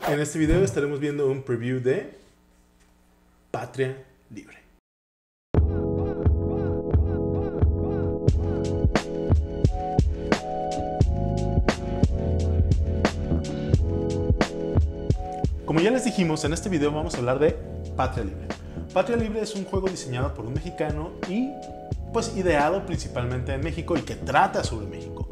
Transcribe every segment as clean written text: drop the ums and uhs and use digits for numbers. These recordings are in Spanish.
En este video estaremos viendo un preview de Patria Libre. Como ya les dijimos, en este video vamos a hablar de Patria Libre. Patria Libre es un juego diseñado por un mexicano y pues ideado principalmente en México y que trata sobre México.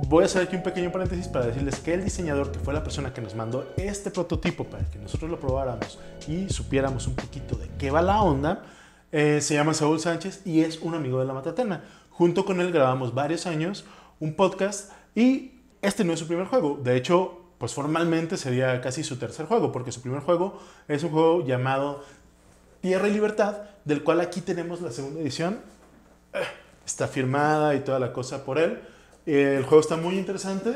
Voy a hacer aquí un pequeño paréntesis para decirles que el diseñador, que fue la persona que nos mandó este prototipo para que nosotros lo probáramos y supiéramos un poquito de qué va la onda, se llama Saúl Sánchez y es un amigo de La Matatena. Junto con él grabamos varios años un podcast y este no es su primer juego. De hecho, pues formalmente sería casi su tercer juego, porque su primer juego es un juego llamado Tierra y Libertad, del cual aquí tenemos la segunda edición. Está firmada y toda la cosa por él. El juego está muy interesante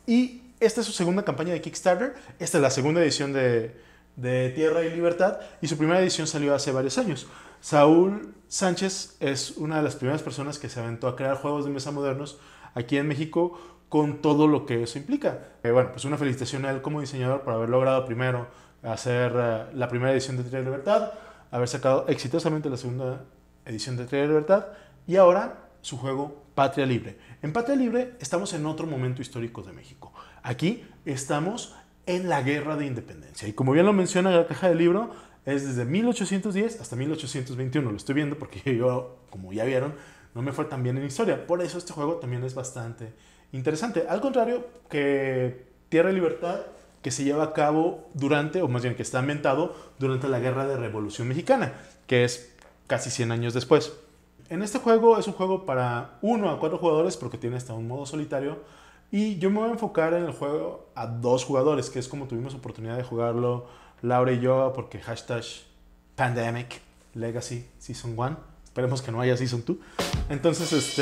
y esta es su segunda campaña de Kickstarter. Esta es la segunda edición de Tierra y Libertad y su primera edición salió hace varios años. Saúl Sánchez es una de las primeras personas que se aventó a crear juegos de mesa modernos aquí en México con todo lo que eso implica. Bueno, pues una felicitación a él como diseñador por haber logrado primero hacer la primera edición de Tierra y Libertad, haber sacado exitosamente la segunda edición de Tierra y Libertad y ahora su juego Patria Libre. En Patria Libre estamos en otro momento histórico de México. Aquí estamos en la Guerra de Independencia. Y como bien lo menciona la caja del libro, es desde 1810 hasta 1821. Lo estoy viendo porque yo, como ya vieron, no me fue tan bien en historia. Por eso este juego también es bastante interesante. Al contrario que Tierra y Libertad, que se lleva a cabo durante, o más bien que está ambientado durante la Guerra de Revolución Mexicana, que es casi 100 años después. En este juego es un juego para 1 a 4 jugadores porque tiene hasta un modo solitario y yo me voy a enfocar en el juego a 2 jugadores, que es como tuvimos oportunidad de jugarlo Laura y yo, porque hashtag Pandemic Legacy Season 1, esperemos que no haya Season 2. Entonces,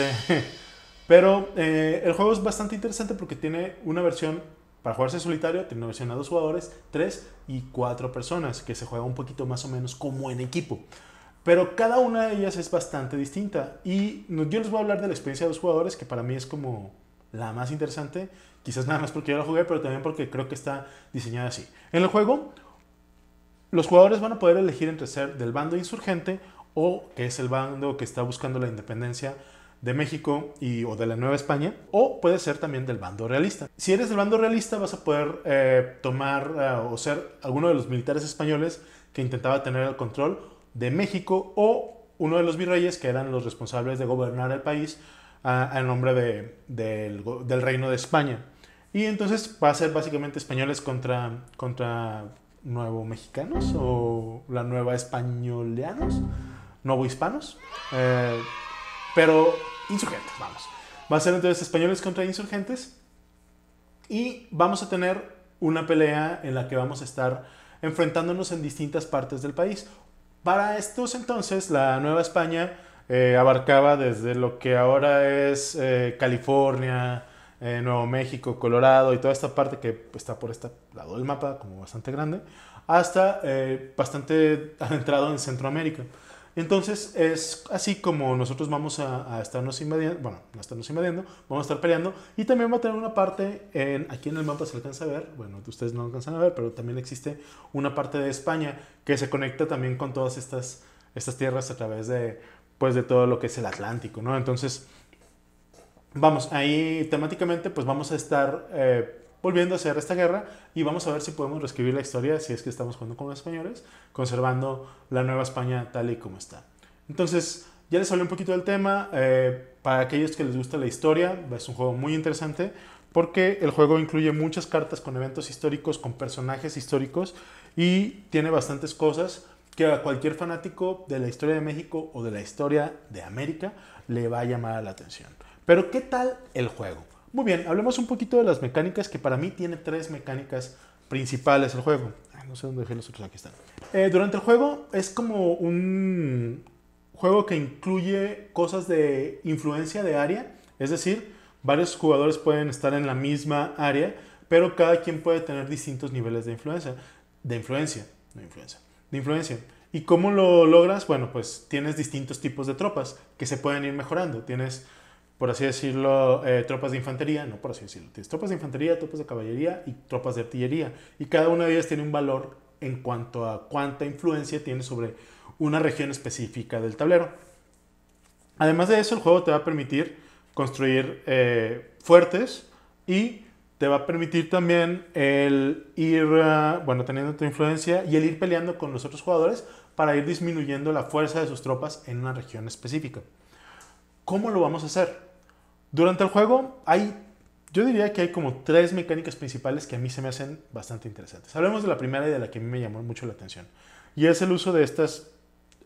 pero el juego es bastante interesante porque tiene una versión para jugarse solitario, tiene una versión a 2 jugadores, 3 y 4 personas, que se juega un poquito más o menos como en equipo. Pero cada una de ellas es bastante distinta y yo les voy a hablar de la experiencia de los jugadores, que para mí es como la más interesante, quizás nada más porque yo la jugué, pero también porque creo que está diseñada así. En el juego, los jugadores van a poder elegir entre ser del bando insurgente o que es el bando que está buscando la independencia de México o de la Nueva España, o puede ser también del bando realista. Si eres del bando realista vas a poder tomar o ser alguno de los militares españoles que intentaba tener el control de México o uno de los virreyes que eran los responsables de gobernar el país en nombre del Reino de España. Y entonces va a ser básicamente españoles contra nuevo mexicanos o la nueva españoleanos, nuevo hispanos, pero insurgentes, vamos. Va a ser entonces españoles contra insurgentes y vamos a tener una pelea en la que vamos a estar enfrentándonos en distintas partes del país. Para estos entonces, la Nueva España abarcaba desde lo que ahora es California, Nuevo México, Colorado y toda esta parte que está por este lado del mapa, como bastante grande, hasta bastante adentrado en Centroamérica. Entonces es así como nosotros vamos a estarnos invadiendo, bueno, no estarnos invadiendo, vamos a estar peleando y también va a tener una parte, aquí en el mapa se alcanza a ver, bueno, ustedes no alcanzan a ver, pero también existe una parte de España que se conecta también con todas estas tierras a través de todo lo que es el Atlántico, ¿no? Entonces, vamos, ahí temáticamente pues vamos a estar volviendo a hacer esta guerra y vamos a ver si podemos reescribir la historia si es que estamos jugando con los españoles, conservando la Nueva España tal y como está. Entonces, ya les hablé un poquito del tema. Para aquellos que les gusta la historia, es un juego muy interesante porque el juego incluye muchas cartas con eventos históricos, con personajes históricos y tiene bastantes cosas que a cualquier fanático de la historia de México o de la historia de América le va a llamar la atención. Pero, ¿qué tal el juego? Muy bien, hablemos un poquito de las mecánicas, que para mí tiene 3 mecánicas principales el juego. No sé dónde dejé los otros, aquí están. Durante el juego es como un juego que incluye cosas de influencia de área, es decir, varios jugadores pueden estar en la misma área, pero cada quien puede tener distintos niveles de influencia. ¿Y cómo lo logras? Bueno, pues tienes distintos tipos de tropas que se pueden ir mejorando. Tienes por así decirlo, tropas de infantería, no por así decirlo, tienes tropas de infantería, tropas de caballería y tropas de artillería. Y cada una de ellas tiene un valor en cuanto a cuánta influencia tiene sobre una región específica del tablero. Además de eso, el juego te va a permitir construir fuertes y te va a permitir también el ir, bueno, teniendo tu influencia y el ir peleando con los otros jugadores para ir disminuyendo la fuerza de sus tropas en una región específica. ¿Cómo lo vamos a hacer? Durante el juego yo diría que hay como 3 mecánicas principales que a mí se me hacen bastante interesantes. Hablemos de la primera y de la que a mí me llamó mucho la atención. Y es el uso de estas,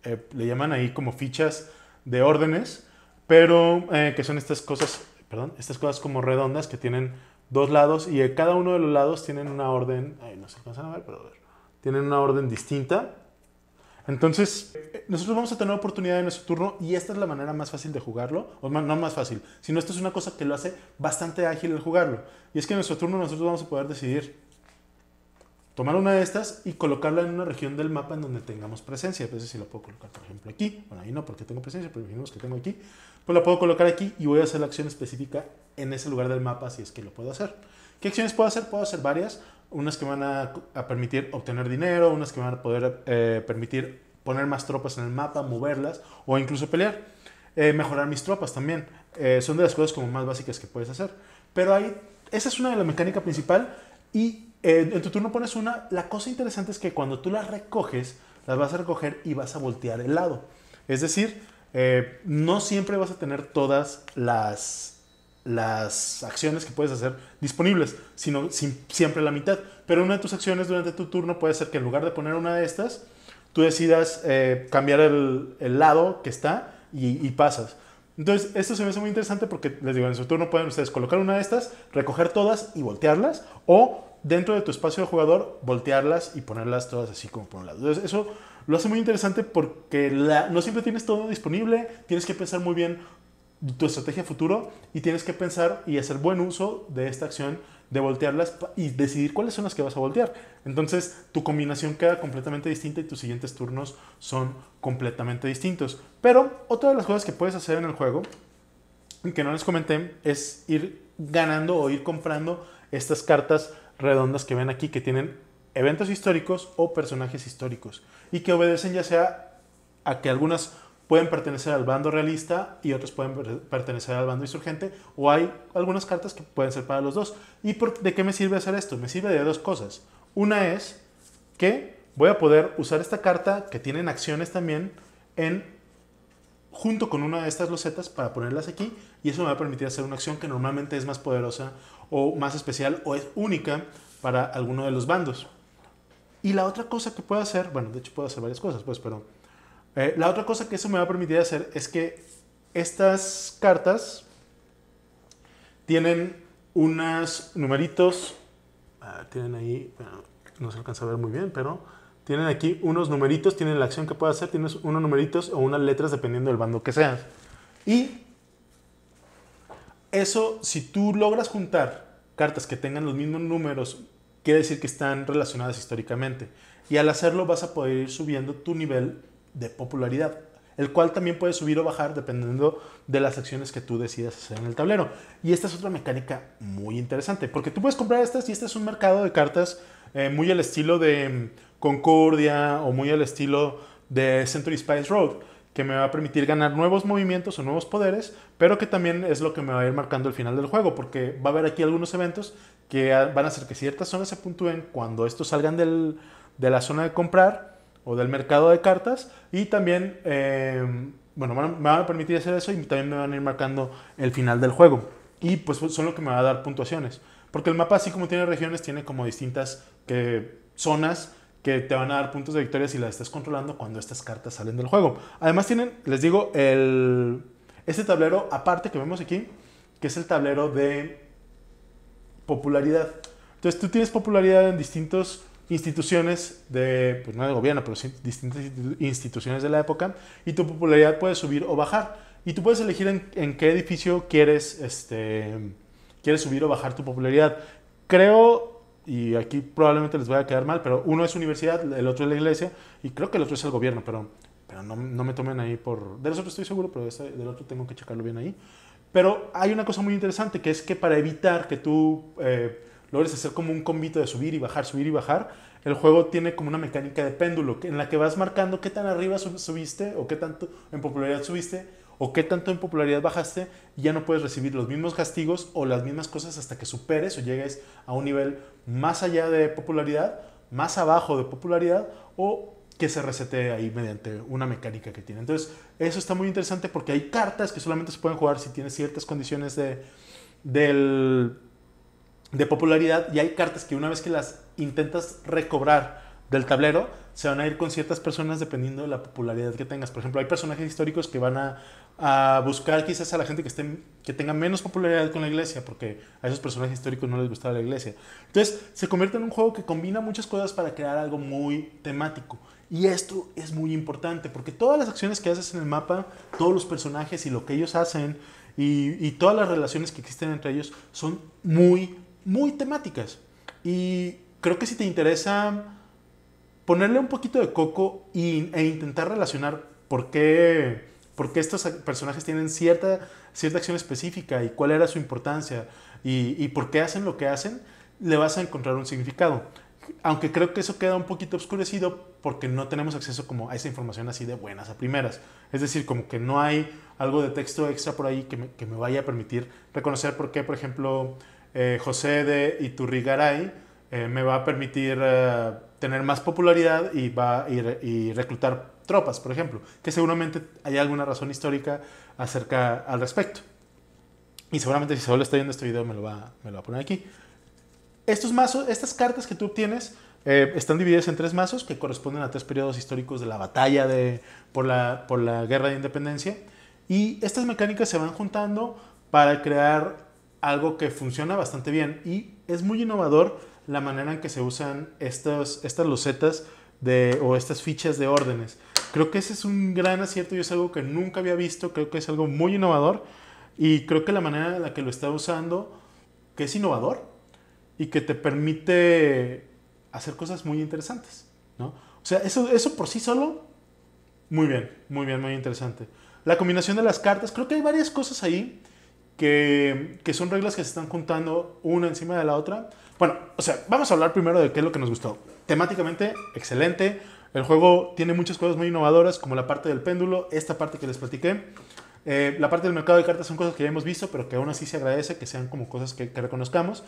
le llaman ahí como fichas de órdenes, pero que son estas cosas como redondas que tienen 2 lados y cada uno de los lados tienen una orden, no se alcanzan a ver, pero a ver, tienen una orden distinta. Entonces, nosotros vamos a tener oportunidad en nuestro turno y esta es la manera más fácil de jugarlo, o no más fácil, sino esto es una cosa que lo hace bastante ágil el jugarlo. Y es que en nuestro turno nosotros vamos a poder decidir tomar una de estas y colocarla en una región del mapa en donde tengamos presencia. Entonces, si la puedo colocar, por ejemplo, aquí, bueno, ahí no porque tengo presencia, pero imaginemos que tengo aquí, pues la puedo colocar aquí y voy a hacer la acción específica en ese lugar del mapa si es que lo puedo hacer. ¿Qué acciones puedo hacer? Puedo hacer varias. Unas que van a permitir obtener dinero, unas que van a poder permitir poner más tropas en el mapa, moverlas o incluso pelear. Mejorar mis tropas también. Son de las cosas como más básicas que puedes hacer. Pero esa es una de la mecánica principal y en tu turno pones una. La cosa interesante es que cuando tú las recoges, las vas a recoger y vas a voltear el lado. Es decir, no siempre vas a tener todas las acciones que puedes hacer disponibles, sino siempre la mitad. Pero una de tus acciones durante tu turno puede ser que en lugar de poner una de estas, tú decidas cambiar el lado que está y pasas. Entonces, esto se me hace muy interesante porque, les digo, en su turno pueden ustedes colocar una de estas, recoger todas y voltearlas, o dentro de tu espacio de jugador, voltearlas y ponerlas todas así como por un lado. Entonces, eso lo hace muy interesante porque no siempre tienes todo disponible, tienes que pensar muy bien tu estrategia futuro y tienes que pensar y hacer buen uso de esta acción de voltearlas y decidir cuáles son las que vas a voltear. Entonces tu combinación queda completamente distinta y tus siguientes turnos son completamente distintos. Pero otra de las cosas que puedes hacer en el juego, que no les comenté, es ir ganando o ir comprando estas cartas redondas que ven aquí, que tienen eventos históricos o personajes históricos y que obedecen ya sea a que algunas pueden pertenecer al bando realista y otros pueden pertenecer al bando insurgente, o hay algunas cartas que pueden ser para los dos. ¿Y de qué me sirve hacer esto? Me sirve de 2 cosas. Una es que voy a poder usar esta carta que tienen acciones también junto con una de estas losetas para ponerlas aquí, y eso me va a permitir hacer una acción que normalmente es más poderosa o más especial o es única para alguno de los bandos. Y la otra cosa que puedo hacer, bueno, de hecho puedo hacer varias cosas, pues, pero la otra cosa que eso me va a permitir hacer es que estas cartas tienen unos numeritos, tienen ahí, no se alcanza a ver muy bien, pero tienen aquí unos numeritos, tienen la acción que puedo hacer, tienes unos numeritos o unas letras dependiendo del bando que seas. Y eso, si tú logras juntar cartas que tengan los mismos números, quiere decir que están relacionadas históricamente. Y al hacerlo vas a poder ir subiendo tu nivel de popularidad, el cual también puede subir o bajar dependiendo de las acciones que tú decidas hacer en el tablero. Y esta es otra mecánica muy interesante, porque tú puedes comprar estas y este es un mercado de cartas muy al estilo de Concordia o muy al estilo de Century Spice Road, que me va a permitir ganar nuevos movimientos o nuevos poderes, pero que también es lo que me va a ir marcando el final del juego, porque va a haber aquí algunos eventos que van a hacer que ciertas zonas se puntúen cuando estos salgan de la zona de comprar o del mercado de cartas, y también me van a permitir hacer eso y también me van a ir marcando el final del juego, y pues son lo que me va a dar puntuaciones, porque el mapa, así como tiene regiones, tiene como distintas zonas que te van a dar puntos de victoria si las estás controlando cuando estas cartas salen del juego. Además tienen, les digo, este tablero aparte que vemos aquí, que es el tablero de popularidad. Entonces tú tienes popularidad en distintas instituciones pues no de gobierno, pero sí distintas instituciones de la época, y tu popularidad puede subir o bajar. Y tú puedes elegir en qué edificio quieres subir o bajar tu popularidad. Creo, y aquí probablemente les vaya a quedar mal, pero uno es universidad, el otro es la iglesia, y creo que el otro es el gobierno, pero no me tomen ahí por... De los otros estoy seguro, pero del otro tengo que checarlo bien ahí. Pero hay una cosa muy interesante, que es que para evitar que tú logres hacer como un combito de subir y bajar, el juego tiene como una mecánica de péndulo en la que vas marcando qué tan arriba subiste o qué tanto en popularidad subiste o qué tanto en popularidad bajaste, y ya no puedes recibir los mismos castigos o las mismas cosas hasta que superes o llegues a un nivel más allá de popularidad, más abajo de popularidad, o que se resete ahí mediante una mecánica que tiene. Entonces, eso está muy interesante porque hay cartas que solamente se pueden jugar si tienes ciertas condiciones de popularidad, y hay cartas que una vez que las intentas recobrar del tablero, se van a ir con ciertas personas dependiendo de la popularidad que tengas. Por ejemplo, hay personajes históricos que van a buscar quizás a la gente que tenga menos popularidad con la iglesia, porque a esos personajes históricos no les gustaba la iglesia. Entonces, se convierte en un juego que combina muchas cosas para crear algo muy temático. Y esto es muy importante, porque todas las acciones que haces en el mapa, todos los personajes y lo que ellos hacen, y todas las relaciones que existen entre ellos son muy, muy temáticas. Y creo que si te interesa ponerle un poquito de coco e intentar relacionar por qué estos personajes tienen cierta acción específica y cuál era su importancia y por qué hacen lo que hacen, le vas a encontrar un significado. Aunque creo que eso queda un poquito oscurecido porque no tenemos acceso como a esa información así de buenas a primeras. Es decir, como que no hay algo de texto extra por ahí que me vaya a permitir reconocer por qué, por ejemplo, José de Iturrigaray me va a permitir tener más popularidad y reclutar tropas, por ejemplo, que seguramente hay alguna razón histórica al respecto. Y seguramente si solo está viendo este video me lo va a poner aquí. Estos mazos, estas cartas que tú obtienes están divididas en 3 mazos que corresponden a 3 periodos históricos de la batalla por la Guerra de Independencia. Y estas mecánicas se van juntando para crear algo que funciona bastante bien. Y es muy innovador la manera en que se usan estas losetas o estas fichas de órdenes. Creo que ese es un gran acierto y es algo que nunca había visto. Creo que es algo muy innovador. Y creo que la manera en la que lo está usando, que es innovador, y que te permite hacer cosas muy interesantes, ¿no? O sea, eso por sí solo, muy bien, muy interesante. La combinación de las cartas, creo que hay varias cosas ahí que son reglas que se están juntando una encima de la otra. Bueno, o sea, vamos a hablar primero de qué es lo que nos gustó. Temáticamente, excelente. El juego tiene muchas cosas muy innovadoras, como la parte del péndulo, esta parte que les platiqué. La parte del mercado de cartas son cosas que ya hemos visto, pero que aún así se agradece que sean como cosas que reconozcamos.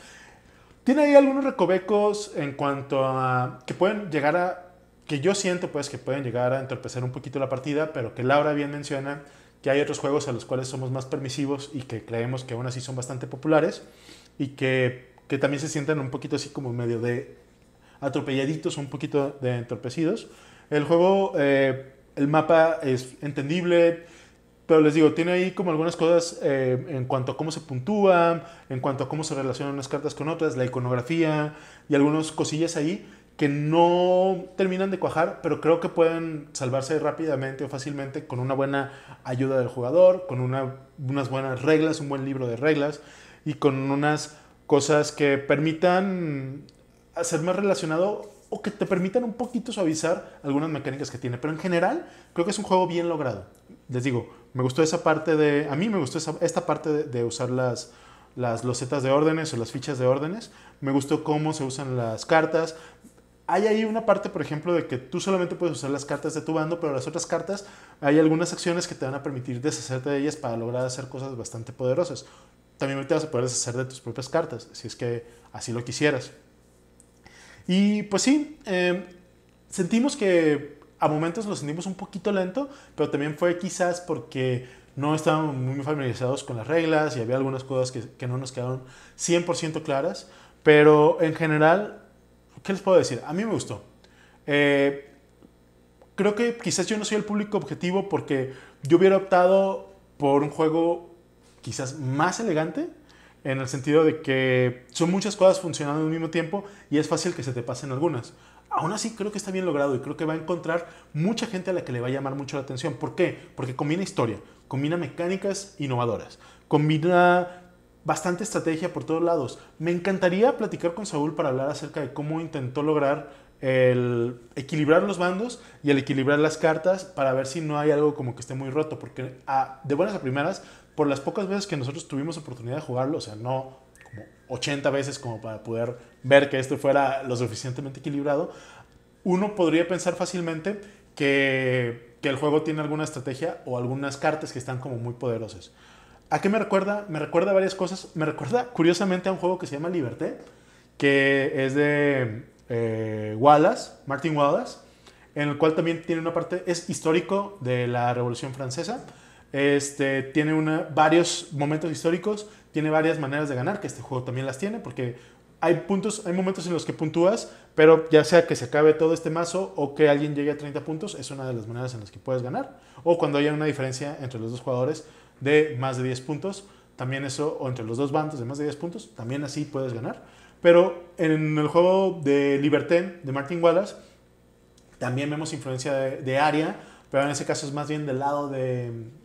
Tiene ahí algunos recovecos en cuanto a que pueden llegar que yo siento pues que pueden llegar a entorpecer un poquito la partida, pero que Laura bien menciona que hay otros juegos a los cuales somos más permisivos y que creemos que aún así son bastante populares y que también se sienten un poquito así como medio de atropelladitos, un poquito de entorpecidos. El juego, el mapa es entendible, pero les digo, tiene ahí como algunas cosas en cuanto a cómo se puntúa, en cuanto a cómo se relacionan unas cartas con otras, la iconografía y algunas cosillas ahí que no terminan de cuajar, pero creo que pueden salvarse rápidamente o fácilmente con una buena ayuda del jugador, con unas buenas reglas, un buen libro de reglas y con unas cosas que permitan hacer más relacionado o que te permitan un poquito suavizar algunas mecánicas que tiene. Pero en general, creo que es un juego bien logrado. Les digo, me gustó esa parte a mí me gustó esta parte de usar las losetas de órdenes o las fichas de órdenes. Me gustó cómo se usan las cartas. Hay ahí una parte, por ejemplo, de que tú solamente puedes usar las cartas de tu bando, pero las otras cartas, hay algunas acciones que te van a permitir deshacerte de ellas para lograr hacer cosas bastante poderosas. También te vas a poder deshacer de tus propias cartas, si es que así lo quisieras. Y pues sí, sentimos que a momentos lo sentimos un poquito lento, pero también fue quizás porque no estábamos muy familiarizados con las reglas y había algunas cosas que no nos quedaron 100% claras, pero en general, ¿qué les puedo decir? A mí me gustó. Creo que quizás yo no soy el público objetivo porque yo hubiera optado por un juego quizás más elegante, en el sentido de que son muchas cosas funcionando al mismo tiempo y es fácil que se te pasen algunas. Aún así creo que está bien logrado y creo que va a encontrar mucha gente a la que le va a llamar mucho la atención. ¿Por qué? Porque combina historia, combina mecánicas innovadoras, combina bastante estrategia por todos lados. Me encantaría platicar con Saúl para hablar acerca de cómo intentó lograr el equilibrar los bandos y el equilibrar las cartas para ver si no hay algo como que esté muy roto, porque de buenas a primeras por las pocas veces que nosotros tuvimos oportunidad de jugarlo, o sea, no como 80 veces como para poder ver que esto fuera lo suficientemente equilibrado, uno podría pensar fácilmente que el juego tiene alguna estrategia o algunas cartas que están como muy poderosas. ¿A qué me recuerda? Me recuerda a varias cosas. Me recuerda curiosamente a un juego que se llama Liberté, que es de Wallace, Martin Wallace, en el cual también tiene una parte, es histórico de la Revolución Francesa. Tiene varios momentos históricos, tiene varias maneras de ganar, que este juego también las tiene, porque hay momentos en los que puntúas, pero ya sea que se acabe todo este mazo o que alguien llegue a 30 puntos, es una de las maneras en las que puedes ganar. O cuando haya una diferencia entre los dos jugadores de más de 10 puntos, también eso, o entre los dos bandos de más de 10 puntos, también así puedes ganar. Pero en el juego de Liberté, de Martin Wallace, también vemos influencia de área, pero en ese caso es más bien del lado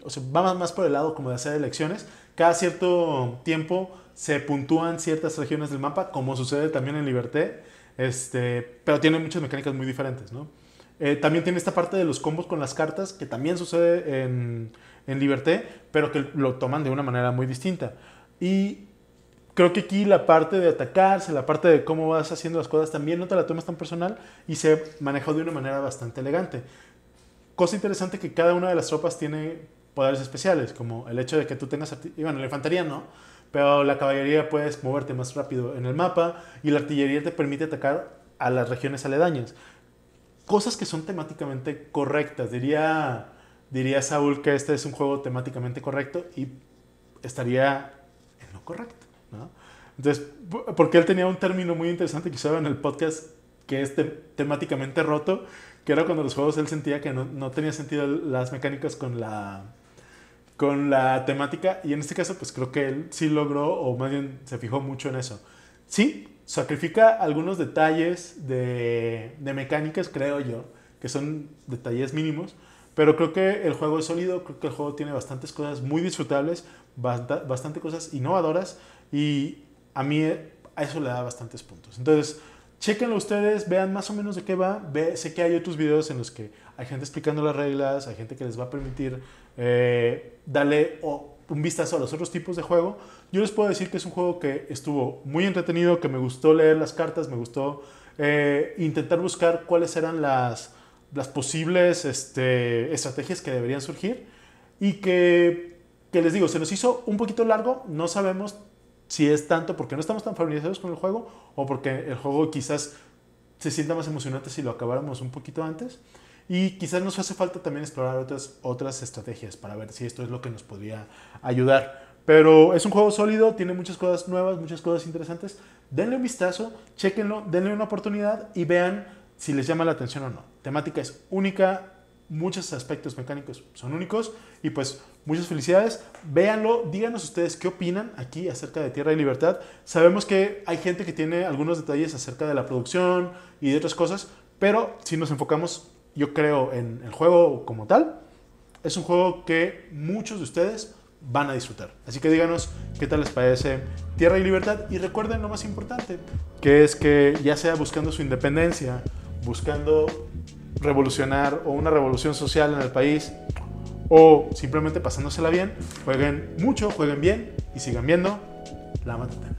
o sea, va más por el lado como de hacer elecciones. Cada cierto tiempo se puntúan ciertas regiones del mapa, como sucede también en Liberté, pero tiene muchas mecánicas muy diferentes, ¿no? También tiene esta parte de los combos con las cartas, que también sucede en Liberté, pero que lo toman de una manera muy distinta. Y creo que aquí la parte de atacarse, la parte de cómo vas haciendo las cosas, también no te la tomas tan personal y se manejó de una manera bastante elegante. Cosa interesante que cada una de las tropas tiene poderes especiales, como el hecho de que tú tengas... Y bueno, la infantería no, pero la caballería puedes moverte más rápido en el mapa y la artillería te permite atacar a las regiones aledañas. Cosas que son temáticamente correctas. Diría Saúl que este es un juego temáticamente correcto y estaría en lo correcto, ¿no? Entonces, porque él tenía un término muy interesante que usaba en el podcast, que es temáticamente roto, que era cuando los juegos él sentía que no tenía sentido las mecánicas con la temática, y en este caso pues creo que él sí logró, o más bien se fijó mucho en eso. Sí, sacrifica algunos detalles de mecánicas, creo yo, que son detalles mínimos, pero creo que el juego es sólido, creo que el juego tiene bastantes cosas muy disfrutables, bastante cosas innovadoras, y a mí a eso le da bastantes puntos. Entonces, chéquenlo ustedes, vean más o menos de qué va. Sé que hay otros videos en los que hay gente explicando las reglas, hay gente que les va a permitir darle un vistazo a los otros tipos de juego. Yo les puedo decir que es un juego que estuvo muy entretenido, que me gustó leer las cartas, me gustó intentar buscar cuáles eran las posibles estrategias que deberían surgir, y que les digo, se nos hizo un poquito largo, no sabemos si es tanto porque no estamos tan familiarizados con el juego o porque el juego quizás se sienta más emocionante si lo acabáramos un poquito antes, y quizás nos hace falta también explorar otras estrategias para ver si esto es lo que nos podría ayudar. Pero es un juego sólido, tiene muchas cosas nuevas, muchas cosas interesantes. Denle un vistazo, chéquenlo, denle una oportunidad y vean si les llama la atención o no. Temática es única, muchos aspectos mecánicos son únicos, y pues muchas felicidades. Véanlo, díganos ustedes qué opinan aquí acerca de Tierra y Libertad. Sabemos que hay gente que tiene algunos detalles acerca de la producción y de otras cosas, pero si nos enfocamos, yo creo, en el juego como tal, es un juego que muchos de ustedes van a disfrutar. Así que díganos qué tal les parece Tierra y Libertad, y recuerden lo más importante, que es que ya sea buscando su independencia, buscando revolucionar o una revolución social en el país, o simplemente pasándosela bien, jueguen mucho, jueguen bien y sigan viendo La Matatena.